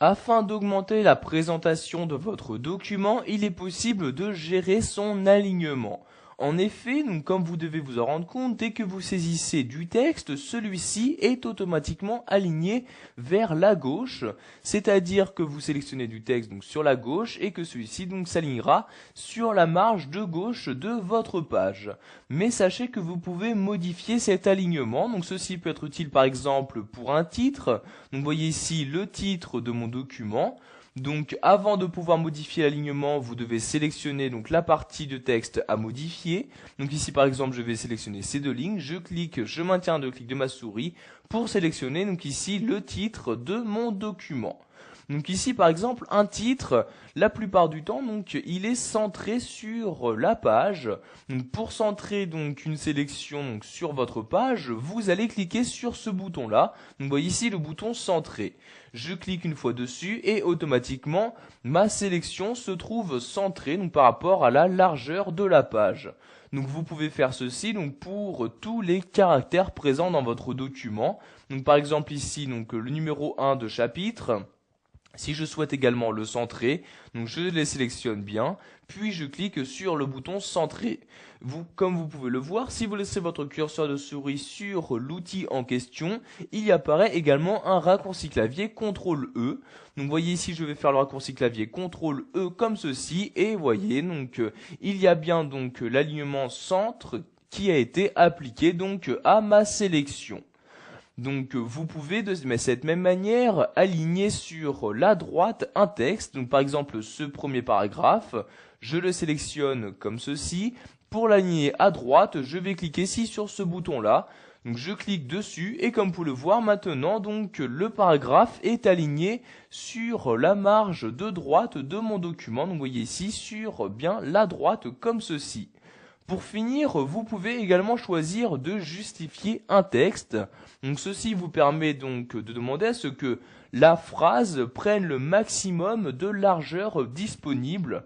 Afin d'augmenter la présentation de votre document, il est possible de gérer son alignement. En effet, donc, comme vous devez vous en rendre compte, dès que vous saisissez du texte, celui-ci est automatiquement aligné vers la gauche, c'est-à-dire que vous sélectionnez du texte donc, sur la gauche et que celui-ci donc s'alignera sur la marge de gauche de votre page. Mais sachez que vous pouvez modifier cet alignement, donc ceci peut être utile par exemple pour un titre. Donc vous voyez ici le titre de mon document. Donc avant de pouvoir modifier l'alignement, vous devez sélectionner donc la partie de texte à modifier. Donc ici par exemple, je vais sélectionner ces deux lignes, je clique, je maintiens deux clics de ma souris pour sélectionner donc ici le titre de mon document. Donc ici par exemple un titre, la plupart du temps donc il est centré sur la page. Donc pour centrer donc une sélection donc, sur votre page, vous allez cliquer sur ce bouton là. Donc vous voyez ici le bouton centré. Je clique une fois dessus et automatiquement ma sélection se trouve centrée donc, par rapport à la largeur de la page. Donc vous pouvez faire ceci donc pour tous les caractères présents dans votre document. Donc par exemple ici donc le numéro 1 de chapitre. Si je souhaite également le centrer, donc je les sélectionne bien, puis je clique sur le bouton centrer. Comme vous pouvez le voir, si vous laissez votre curseur de souris sur l'outil en question, il apparaît également un raccourci clavier CTRL-E. Donc voyez ici, je vais faire le raccourci clavier CTRL-E comme ceci, et voyez, donc il y a bien donc l'alignement centre qui a été appliqué donc à ma sélection. Donc vous pouvez de cette même manière aligner sur la droite un texte. Donc par exemple ce premier paragraphe, je le sélectionne comme ceci. Pour l'aligner à droite, je vais cliquer ici sur ce bouton là. Donc je clique dessus et comme vous pouvez le voir maintenant, donc le paragraphe est aligné sur la marge de droite de mon document. Donc vous voyez ici sur bien la droite comme ceci. Pour finir, vous pouvez également choisir de justifier un texte. Donc ceci vous permet donc de demander à ce que la phrase prenne le maximum de largeur disponible.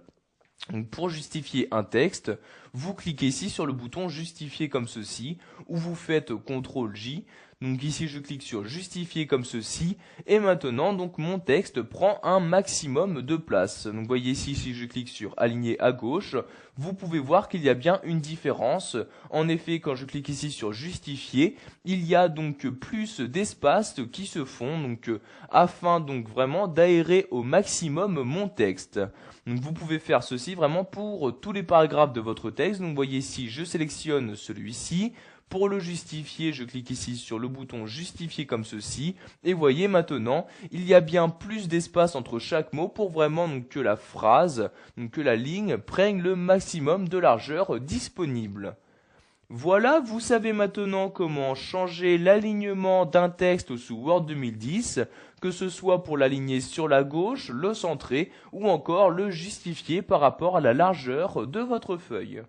Donc pour justifier un texte, vous cliquez ici sur le bouton justifier comme ceci, ou vous faites CTRL-J. Donc ici je clique sur justifier comme ceci, et maintenant donc mon texte prend un maximum de place. Donc vous voyez ici, si je clique sur aligner à gauche, vous pouvez voir qu'il y a bien une différence. En effet, quand je clique ici sur justifier, il y a donc plus d'espace qui se font, donc afin donc vraiment d'aérer au maximum mon texte. Donc vous pouvez faire ceci vraiment pour tous les paragraphes de votre texte. Donc vous voyez ici, je sélectionne celui-ci. Pour le justifier, je clique ici sur le bouton justifier comme ceci. Et voyez maintenant, il y a bien plus d'espace entre chaque mot pour vraiment donc, que la phrase, donc, que la ligne prenne le maximum de largeur disponible. Voilà, vous savez maintenant comment changer l'alignement d'un texte sous Word 2010, que ce soit pour l'aligner sur la gauche, le centrer ou encore le justifier par rapport à la largeur de votre feuille.